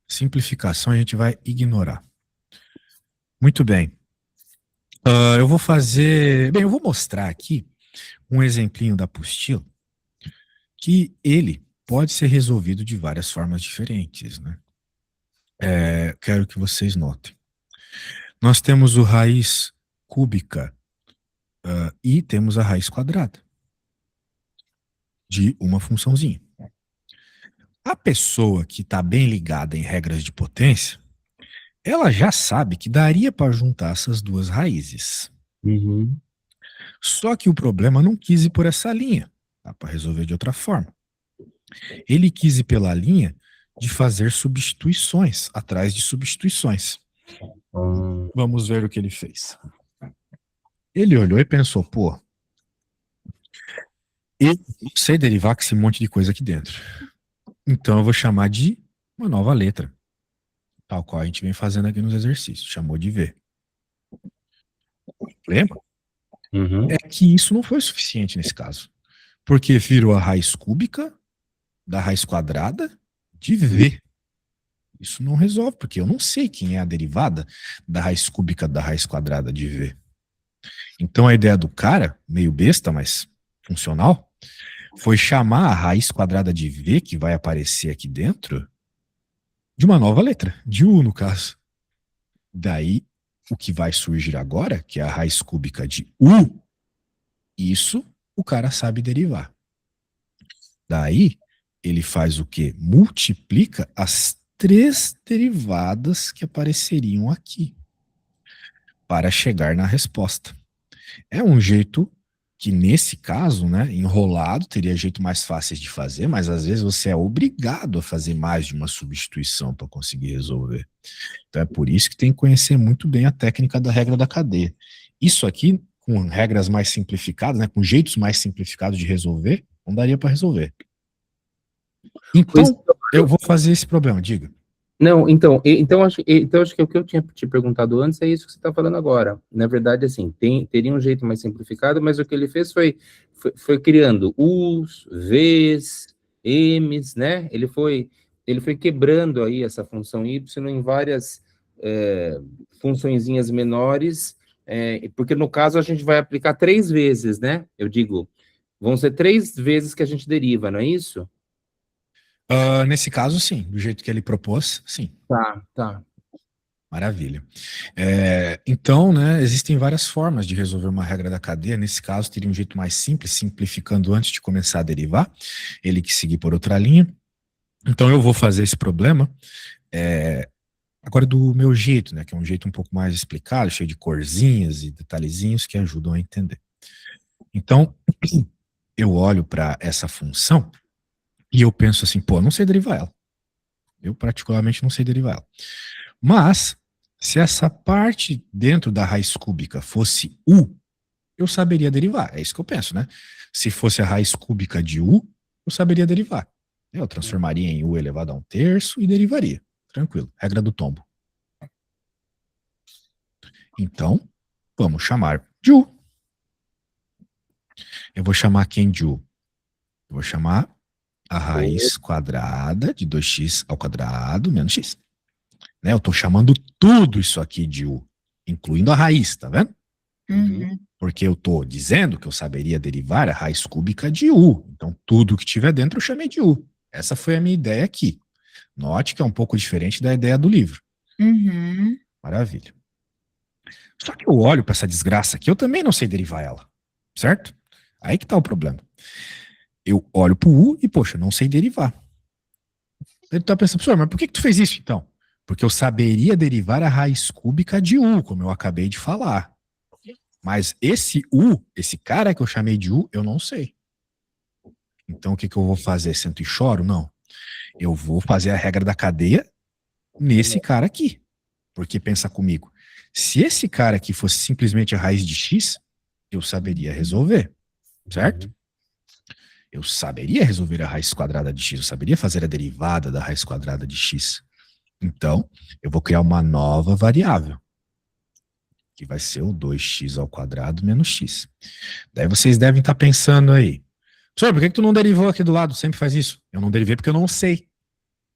Simplificação a gente vai ignorar. Muito bem. Eu vou fazer... Bem, eu vou mostrar aqui um exemplinho da apostila que ele pode ser resolvido de várias formas diferentes, né? Quero que vocês notem. Nós temos o raiz cúbica e temos a raiz quadrada de uma funçãozinha. A pessoa que está bem ligada em regras de potência, ela já sabe que daria para juntar essas duas raízes. Uhum. Só que o problema não quis ir por essa linha. Dá para resolver de outra forma. Ele quis ir pela linha de fazer substituições atrás de substituições. Vamos ver o que ele fez. Ele olhou e pensou, pô, eu não sei derivar com esse monte de coisa aqui dentro. Então eu vou chamar de uma nova letra, tal qual a gente vem fazendo aqui nos exercícios. Chamou de V. O problema é que isso não foi suficiente nesse caso. Porque virou a raiz cúbica da raiz quadrada de V. Isso não resolve, porque eu não sei quem é a derivada da raiz cúbica da raiz quadrada de V. Então a ideia do cara, meio besta, mas funcional, foi chamar a raiz quadrada de V, que vai aparecer aqui dentro, de uma nova letra, de U no caso. Daí, o que vai surgir agora, que é a raiz cúbica de U, isso o cara sabe derivar. Daí, ele faz o quê? Multiplica as 3 derivadas que apareceriam aqui para chegar na resposta. É um jeito que, nesse caso, né, enrolado, teria jeito mais fácil de fazer, mas às vezes você é obrigado a fazer mais de uma substituição para conseguir resolver. Então é por isso que tem que conhecer muito bem a técnica da regra da cadeia. Isso aqui, com regras mais simplificadas, né, com jeitos mais simplificados de resolver, não daria para resolver. Então, eu vou fazer esse problema, diga. Não, então acho que o que eu tinha te perguntado antes é isso que você está falando agora. Na verdade, assim, teria um jeito mais simplificado, mas o que ele fez foi criando U's, V's, M's, né? Ele foi quebrando aí essa função Y em várias funçõezinhas menores, porque no caso a gente vai aplicar 3 vezes, né? Eu digo, vão ser 3 vezes que a gente deriva, não é isso? Nesse caso, sim. Do jeito que ele propôs, sim. Tá. Maravilha. Então, né, existem várias formas de resolver uma regra da cadeia. Nesse caso, teria um jeito mais simples, simplificando antes de começar a derivar. Ele que seguir por outra linha. Então, eu vou fazer esse problema agora do meu jeito, né, que é um jeito um pouco mais explicado, cheio de corzinhas e detalhezinhos que ajudam a entender. Então, eu olho para essa função e eu penso assim, pô, não sei derivar ela. Eu particularmente não sei derivar ela. Mas, se essa parte dentro da raiz cúbica fosse U, eu saberia derivar. É isso que eu penso, né? Se fosse a raiz cúbica de U, eu saberia derivar. Eu transformaria em U elevado a 1/3 e derivaria. Tranquilo. Regra do tombo. Então, vamos chamar de U. Eu vou chamar quem de U? Eu vou chamar a raiz quadrada de 2x ao quadrado menos x. Né? Eu estou chamando tudo isso aqui de U, incluindo a raiz, tá vendo? Uhum. Porque eu estou dizendo que eu saberia derivar a raiz cúbica de U. Então, tudo que tiver dentro eu chamei de U. Essa foi a minha ideia aqui. Note que é um pouco diferente da ideia do livro. Uhum. Maravilha. Só que eu olho para essa desgraça aqui, eu também não sei derivar ela. Certo? Aí que tá o problema. Eu olho pro U e, poxa, não sei derivar. Ele tá pensando, professor, mas por que tu fez isso então? Porque eu saberia derivar a raiz cúbica de U, como eu acabei de falar. Mas esse U, esse cara que eu chamei de U, eu não sei. Então o que eu vou fazer? Sento e choro? Não. Eu vou fazer a regra da cadeia nesse cara aqui. Porque pensa comigo, se esse cara aqui fosse simplesmente a raiz de x, eu saberia resolver. Certo? Eu saberia resolver a raiz quadrada de x, eu saberia fazer a derivada da raiz quadrada de x. Então, eu vou criar uma nova variável, que vai ser o 2x ao quadrado menos x. Daí vocês devem estar pensando aí, Senhor, por que tu não derivou aqui do lado? Sempre faz isso. Eu não derivei porque eu não sei.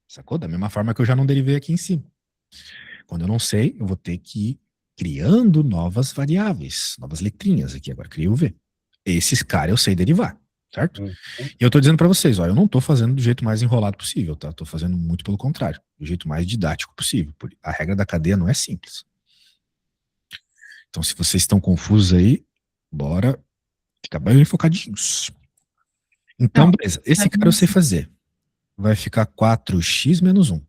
Sacou? Da mesma forma que eu já não derivei aqui em cima. Quando eu não sei, eu vou ter que ir criando novas variáveis, novas letrinhas aqui. Agora criei o V. Esses caras eu sei derivar, certo? Uhum. E eu tô dizendo para vocês, ó, eu não tô fazendo do jeito mais enrolado possível, tá? Tô fazendo muito pelo contrário, do jeito mais didático possível. A regra da cadeia não é simples. Então, se vocês estão confusos aí, bora ficar bem focadinhos. Então, Não, beleza. Esse cara eu sei fazer. Vai ficar 4x menos 1.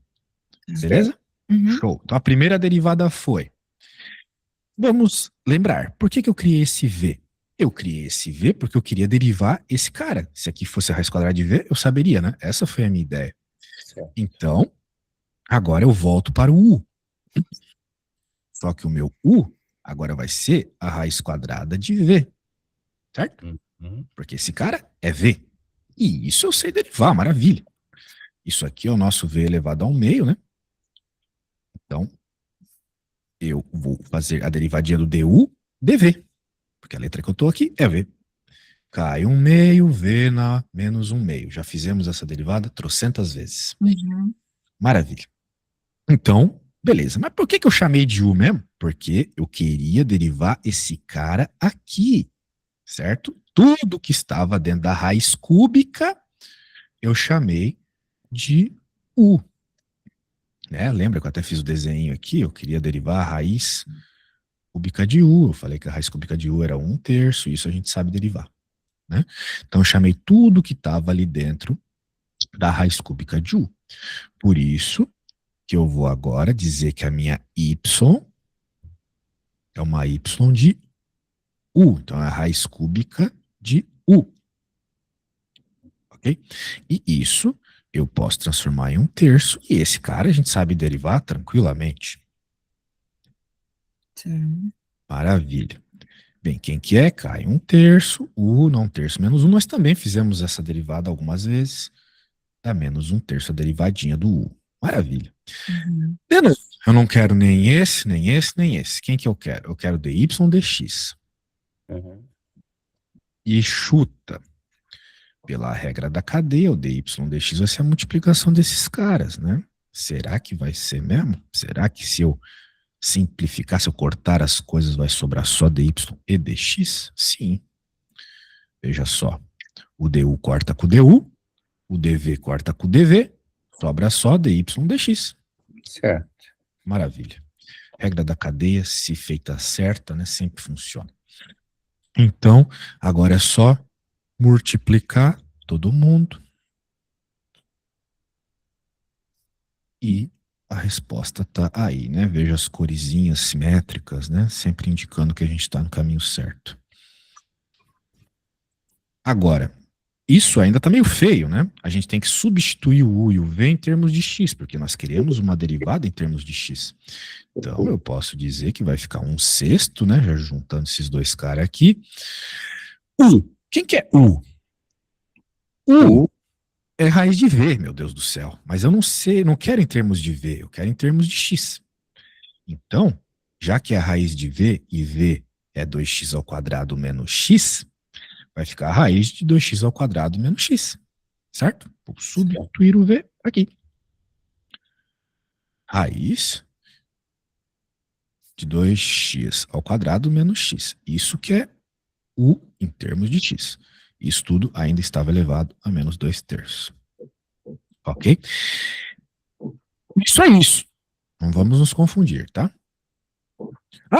Beleza? Uhum. Show. Então, a primeira derivada foi. Vamos lembrar. Por que eu criei esse V? Eu criei esse V porque eu queria derivar esse cara. Se aqui fosse a raiz quadrada de V, eu saberia, né? Essa foi a minha ideia. Certo. Então, agora eu volto para o U. Só que o meu U agora vai ser a raiz quadrada de V. Certo? Uhum. Porque esse cara é V. E isso eu sei derivar, maravilha. Isso aqui é o nosso V elevado ao meio, né? Então, eu vou fazer a derivadinha do du, dv. Porque a letra que eu tô aqui é V. Cai 1/2, V na menos 1/2. Já fizemos essa derivada trocentas vezes. Uhum. Maravilha. Então, beleza. Mas por que eu chamei de U mesmo? Porque eu queria derivar esse cara aqui, certo? Tudo que estava dentro da raiz cúbica, eu chamei de U. Né? Lembra que eu até fiz o desenho aqui? Eu queria derivar a raiz cúbica de U. Eu falei que a raiz cúbica de U era 1/3, isso a gente sabe derivar. Né? Então eu chamei tudo que estava ali dentro da raiz cúbica de U. Por isso que eu vou agora dizer que a minha y é uma y de U. Então é a raiz cúbica de U. Ok? E isso eu posso transformar em 1/3. E esse cara a gente sabe derivar tranquilamente. Sim. Maravilha. Bem, quem que é? Cai 1/3, U não 1/3 menos 1. Nós também fizemos essa derivada algumas vezes. Dá menos 1/3 a derivadinha do U. Maravilha. Uhum. De novo, eu não quero nem esse, nem esse, nem esse. Quem que eu quero? Eu quero dy dx. Uhum. E chuta. Pela regra da cadeia, o dy dx vai ser a multiplicação desses caras, né? Será que vai ser mesmo? Será que se eu simplificar, se eu cortar as coisas, vai sobrar só dy e dx? Sim. Veja só. O du corta com o du, o dv corta com o dv, sobra só dy dx. Certo. Maravilha. Regra da cadeia, se feita certa, né, sempre funciona. Então, agora é só multiplicar todo mundo e a resposta está aí, né? Veja as coresinhas simétricas, né? Sempre indicando que a gente está no caminho certo. Agora, isso ainda está meio feio, né? A gente tem que substituir o U e o V em termos de x, porque nós queremos uma derivada em termos de x. Então, eu posso dizer que vai ficar 1/6, né? Já juntando esses dois caras aqui. U. Quem que é U? U é raiz de V, meu Deus do céu. Mas eu não sei, não quero em termos de V, eu quero em termos de x. Então, já que é a raiz de V e V é 2x ao quadrado menos x, vai ficar a raiz de 2x ao quadrado menos x. Certo? Vou substituir o V aqui. Raiz de 2x ao quadrado menos x. Isso que é U em termos de x. Isso tudo ainda estava elevado a menos 2/3. Ok? Isso é isso. Não vamos nos confundir, tá? Ah,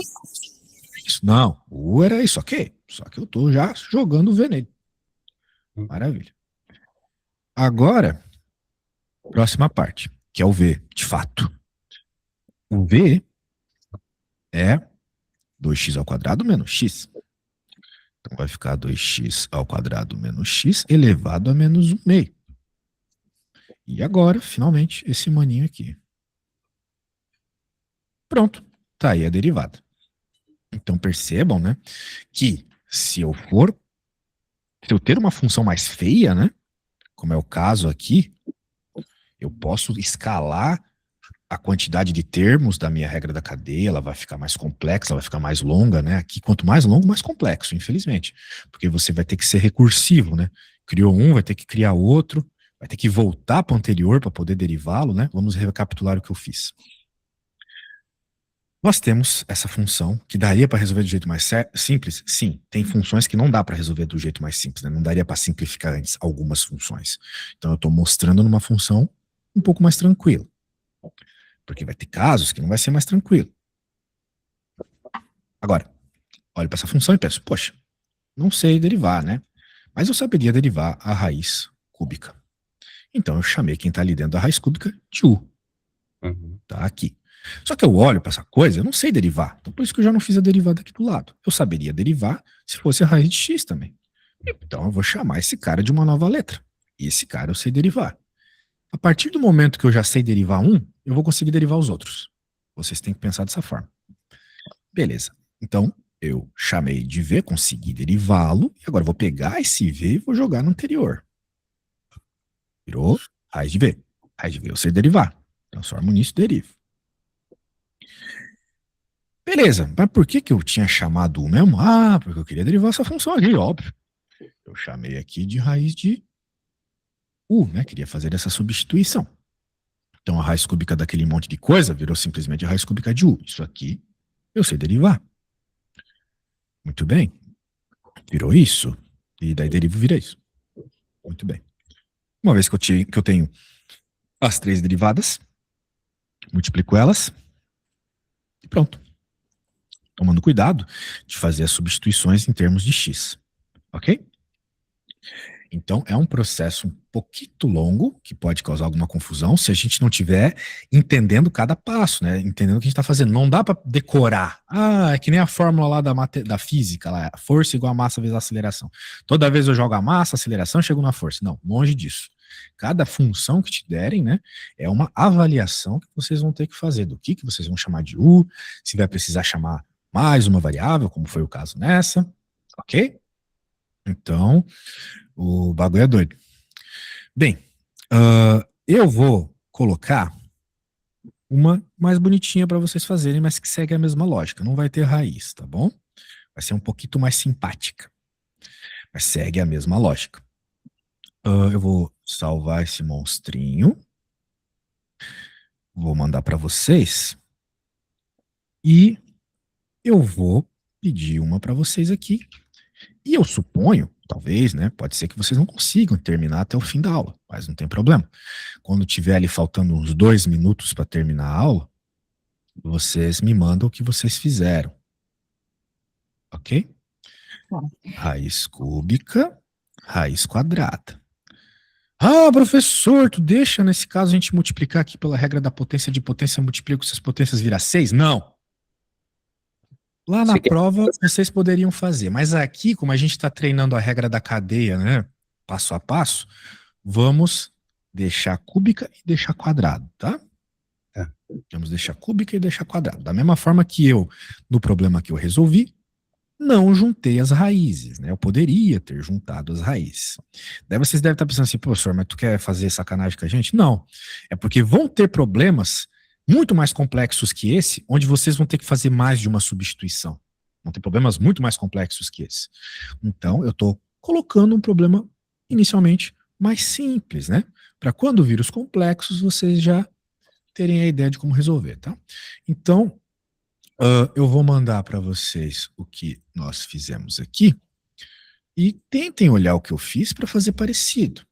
isso. Não, o U era isso, ok. Só que eu tô já jogando o V nele. Maravilha. Agora, próxima parte, que é o V, de fato. O V é 2x ao quadrado menos x. Então vai ficar 2x ao quadrado menos x elevado a menos 1/2. E agora, finalmente, esse maninho aqui. Pronto, tá aí a derivada. Então percebam, né, que se eu ter uma função mais feia, né, como é o caso aqui, eu posso escalar a quantidade de termos da minha regra da cadeia, ela vai ficar mais complexa, ela vai ficar mais longa, né? Aqui, quanto mais longo, mais complexo, infelizmente. Porque você vai ter que ser recursivo, né? Criou um, vai ter que criar outro, vai ter que voltar para o anterior para poder derivá-lo, né? Vamos recapitular o que eu fiz. Nós temos essa função que daria para resolver do jeito mais simples? Sim, tem funções que não dá para resolver do jeito mais simples, né? Não daria para simplificar antes algumas funções. Então eu estou mostrando numa função um pouco mais tranquila. Porque vai ter casos que não vai ser mais tranquilo. Agora, olho para essa função e penso, poxa, não sei derivar, né? Mas eu saberia derivar a raiz cúbica. Então eu chamei quem está ali dentro da raiz cúbica de u. Tá aqui. Só que eu olho para essa coisa, eu não sei derivar. Então por isso que eu já não fiz a derivada aqui do lado. Eu saberia derivar se fosse a raiz de x também. Então eu vou chamar esse cara de uma nova letra. E esse cara eu sei derivar. A partir do momento que eu já sei derivar um, eu vou conseguir derivar os outros. Vocês têm que pensar dessa forma. Beleza. Então, eu chamei de V, consegui derivá-lo, e agora eu vou pegar esse V e vou jogar no anterior. Virou raiz de V. Raiz de V eu sei derivar. Transformo nisso e derivo. Beleza, mas por que eu tinha chamado U mesmo? Ah, porque eu queria derivar essa função ali, óbvio. Eu chamei aqui de raiz de U, né? Queria fazer essa substituição. Então a raiz cúbica daquele monte de coisa virou simplesmente a raiz cúbica de U. Isso aqui eu sei derivar. Muito bem. Virou isso. E daí derivo vira isso. Muito bem. Uma vez que eu tenho as três derivadas, multiplico elas e pronto. Tomando cuidado de fazer as substituições em termos de x. Ok? Então, é um processo um pouquinho longo, que pode causar alguma confusão, se a gente não tiver entendendo cada passo, né? Entendendo o que a gente está fazendo. Não dá para decorar. Ah, é que nem a fórmula lá da física, lá, força igual a massa vezes a aceleração. Toda vez eu jogo a massa, a aceleração, chego na força. Não, longe disso. Cada função que te derem, né, é uma avaliação que vocês vão ter que fazer do que vocês vão chamar de U, se vai precisar chamar mais uma variável, como foi o caso nessa, ok? Então, o bagulho é doido. Bem, eu vou colocar uma mais bonitinha para vocês fazerem, mas que segue a mesma lógica. Não vai ter raiz, tá bom? Vai ser um pouquinho mais simpática. Mas segue a mesma lógica. Eu vou salvar esse monstrinho. Vou mandar para vocês. E eu vou pedir uma para vocês aqui. E eu suponho, talvez, né? Pode ser que vocês não consigam terminar até o fim da aula, mas não tem problema. Quando tiver ali faltando uns 2 minutos para terminar a aula, vocês me mandam o que vocês fizeram. Ok? Raiz cúbica, raiz quadrada. Ah, professor, tu deixa nesse caso a gente multiplicar aqui pela regra da potência de potência, multiplica se as potências virar 6? Não. Lá na prova vocês poderiam fazer, mas aqui, como a gente está treinando a regra da cadeia, né, passo a passo, vamos deixar cúbica e deixar quadrado, tá? Vamos deixar cúbica e deixar quadrado. Da mesma forma que eu, no problema que eu resolvi, não juntei as raízes, né? Eu poderia ter juntado as raízes. Daí vocês devem estar pensando assim, professor, mas tu quer fazer sacanagem com a gente? Não. É porque vão ter problemas muito mais complexos que esse, onde vocês vão ter que fazer mais de uma substituição. Vão ter problemas muito mais complexos que esse. Então, eu estou colocando um problema inicialmente mais simples, né? Para quando vir os complexos, vocês já terem a ideia de como resolver, tá? Então, eu vou mandar para vocês o que nós fizemos aqui e tentem olhar o que eu fiz para fazer parecido.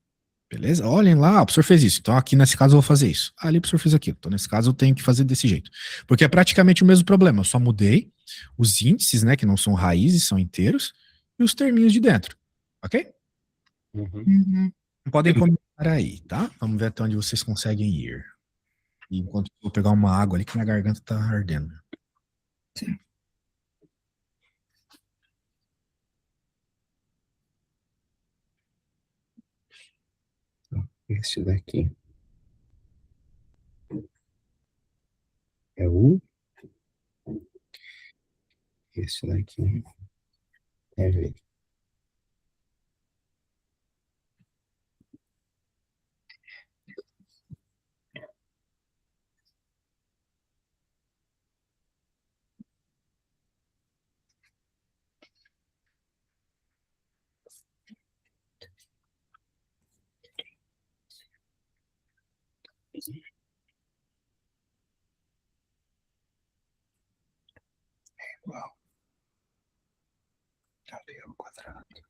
Beleza? Olhem lá, o professor fez isso, então aqui nesse caso eu vou fazer isso. Ah, ali o professor fez aquilo, então nesse caso eu tenho que fazer desse jeito. Porque é praticamente o mesmo problema, eu só mudei os índices, né, que não são raízes, são inteiros, e os terminhos de dentro. Ok? Podem comentar aí, tá? Vamos ver até onde vocês conseguem ir. E enquanto eu vou pegar uma água ali que minha garganta tá ardendo. Sim. Esse daqui é U. Esse daqui é V. Igual a V ao quadrado.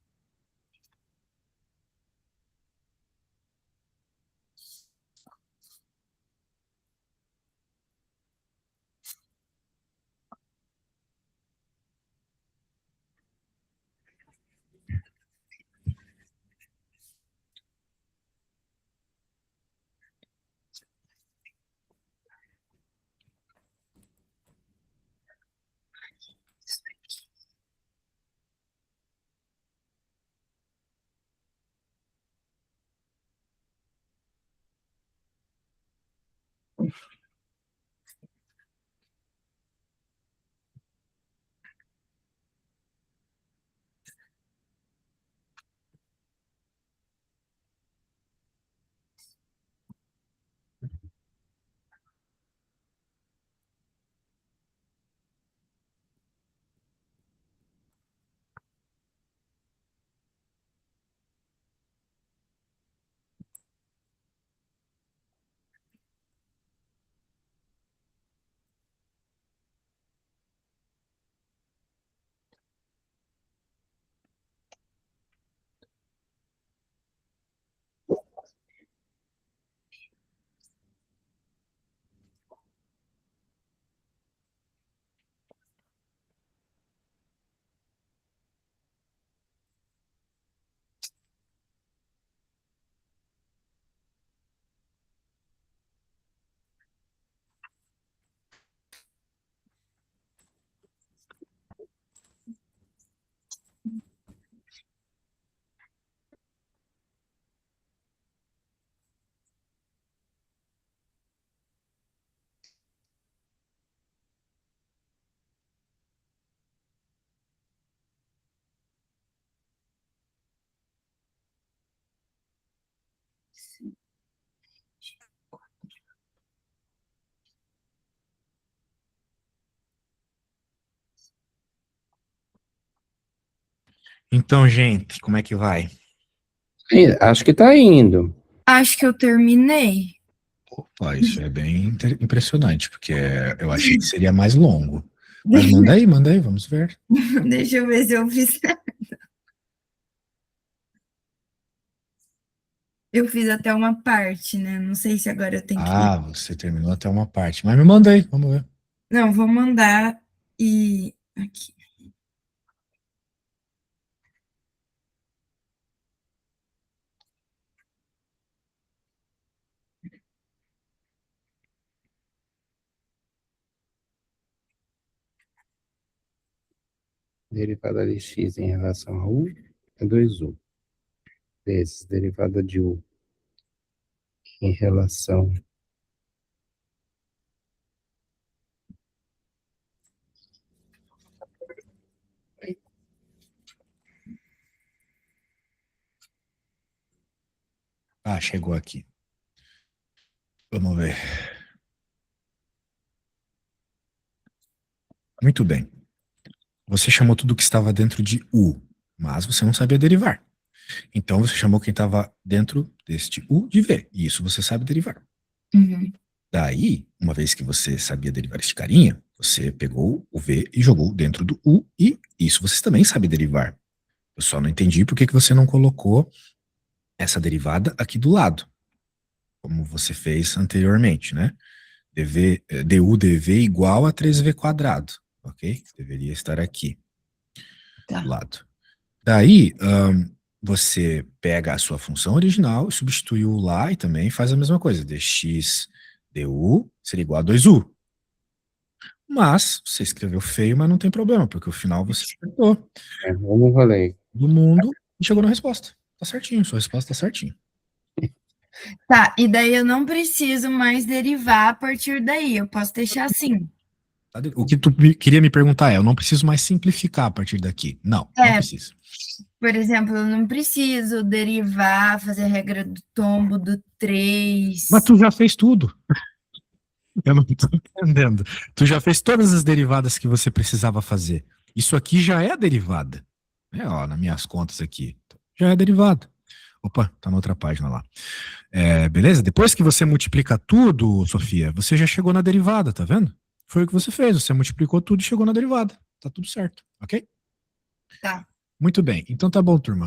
Então, gente, como é que vai? Acho que tá indo. Acho que eu terminei. Opa, isso é bem impressionante, porque eu achei que seria mais longo. Mas manda aí, vamos ver. Deixa eu ver se eu fiz. Eu fiz até uma parte, né? Não sei se agora eu tenho que. Ah, você terminou até uma parte. Mas me manda aí, vamos ver. Não, vou mandar e. Aqui. Derivada de x em relação a u é 2u. Vezes derivada de u em relação Ah, chegou aqui. Vamos ver. Muito bem. Você chamou tudo que estava dentro de U, mas você não sabia derivar. Então você chamou quem estava dentro deste U de V, e isso você sabe derivar. Uhum. Daí, uma vez que você sabia derivar este carinha, você pegou o V e jogou dentro do U, e isso você também sabe derivar. Eu só não entendi por que você não colocou essa derivada aqui do lado, como você fez anteriormente, né? Du dv igual a 3v quadrado, ok? Deveria estar aqui, Tá. do lado. Daí, você pega a sua função original e substitui o lá e também faz a mesma coisa. dx du seria igual a 2u. Mas, você escreveu feio, mas não tem problema, porque o final você acertou. Vamos rolei. Do mundo e chegou na resposta. Tá certinho, sua resposta tá certinho. Tá, e daí eu não preciso mais derivar a partir daí, eu posso deixar assim. O que tu queria me perguntar é, eu não preciso mais simplificar a partir daqui. Não, não preciso. Por exemplo, eu não preciso derivar, fazer a regra do tombo do 3. Mas tu já fez tudo. Eu não tô entendendo. Tu já fez todas as derivadas que você precisava fazer. Isso aqui já é a derivada. Ó, nas minhas contas aqui. Já é a derivada. Opa, tá na outra página lá. Beleza? Depois que você multiplica tudo, Sofia, você já chegou na derivada, tá vendo? Foi o que você fez, você multiplicou tudo e chegou na derivada. Tá tudo certo, ok? Tá. Muito bem, então tá bom, turma.